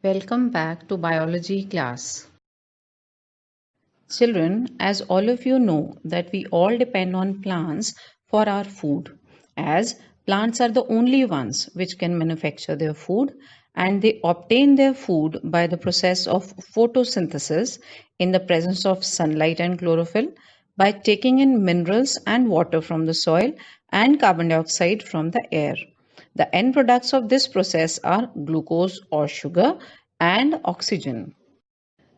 Welcome back to biology class. Children, as all of you know that we all depend on plants for our food, as plants are the only ones which can manufacture their food, and they obtain their food by the process of photosynthesis in the presence of sunlight and chlorophyll by taking in minerals and water from the soil and carbon dioxide from the air. The end products of this process are glucose or sugar and oxygen.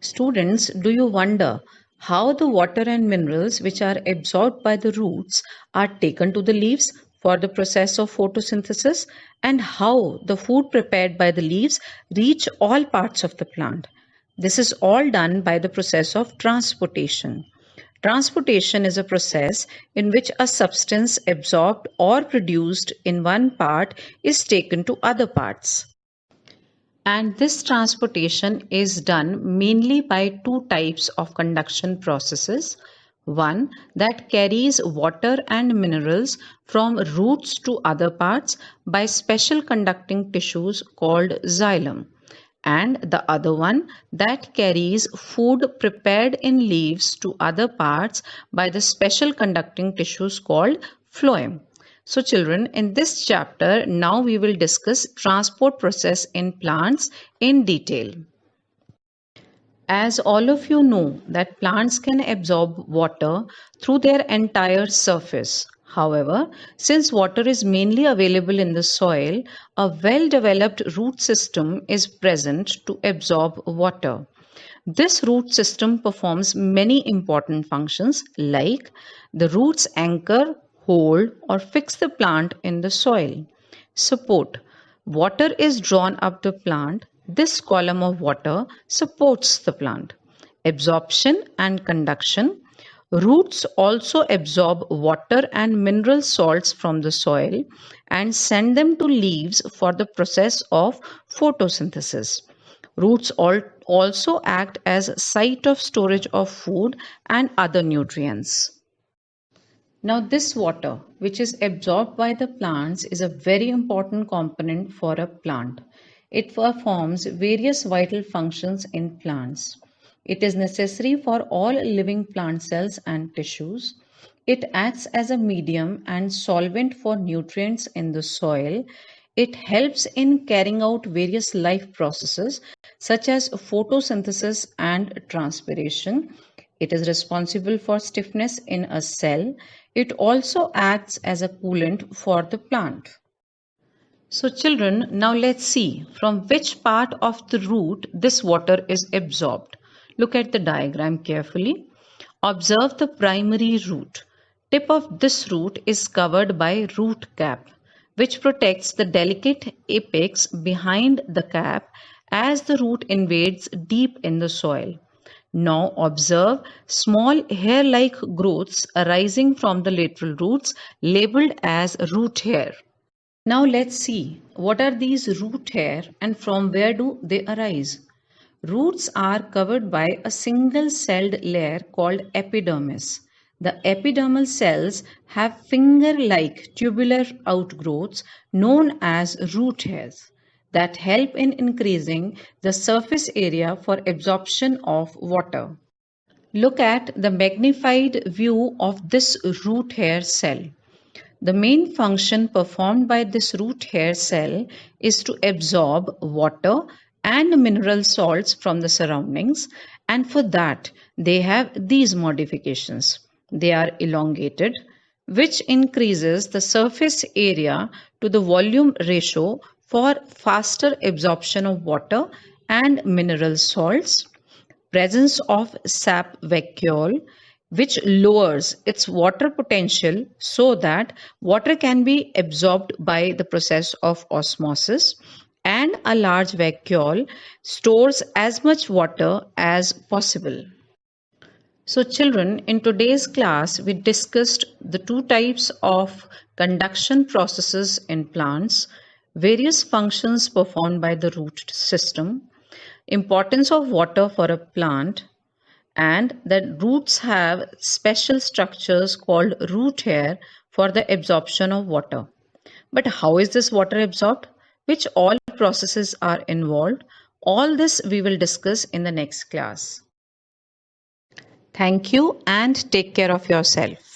Students, do you wonder how the water and minerals which are absorbed by the roots are taken to the leaves for the process of photosynthesis, and how the food prepared by the leaves reach all parts of the plant? This is all done by the process of transportation. Transportation is a process in which a substance absorbed or produced in one part is taken to other parts. And this transportation is done mainly by two types of conduction processes. One that carries water and minerals from roots to other parts by special conducting tissues called xylem. And the other one that carries food prepared in leaves to other parts by the special conducting tissues called phloem. So children, in this chapter, now we will discuss transport process in plants in detail. As all of you know that plants can absorb water through their entire surface. However, since water is mainly available in the soil, a well-developed root system is present to absorb water. This root system performs many important functions like the roots anchor, hold, or fix the plant in the soil. Support. Water is drawn up the plant. This column of water supports the plant. Absorption and conduction. Roots also absorb water and mineral salts from the soil and send them to leaves for the process of photosynthesis. Roots also act as site of storage of food and other nutrients. Now, this water, which is absorbed by the plants, is a very important component for a plant. It performs various vital functions in plants. It is necessary for all living plant cells and tissues. It acts as a medium and solvent for nutrients in the soil. It helps in carrying out various life processes such as photosynthesis and transpiration. It is responsible for stiffness in a cell. It also acts as a coolant for the plant. So children, now let's see from which part of the root this water is absorbed. Look at the diagram carefully. Observe the primary root. Tip of this root is covered by root cap, which protects the delicate apex behind the cap as the root invades deep in the soil. Now observe small hair-like growths arising from the lateral roots labeled as root hair. Now let's see what are these root hair and from where do they arise. Roots are covered by a single-celled layer called epidermis. The epidermal cells have finger-like tubular outgrowths known as root hairs that help in increasing the surface area for absorption of water. Look at the magnified view of this root hair cell. The main function performed by this root hair cell is to absorb water and mineral salts from the surroundings, and for that they have these modifications. They are elongated, which increases the surface area to the volume ratio for faster absorption of water and mineral salts. Presence of sap vacuole, which lowers its water potential so that water can be absorbed by the process of osmosis, and a large vacuole stores as much water as possible. So children, in today's class, we discussed the two types of conduction processes in plants, various functions performed by the root system, importance of water for a plant, and that roots have special structures called root hair for the absorption of water. But how is this water absorbed? Which all processes are involved? All this we will discuss in the next class. Thank you and take care of yourself.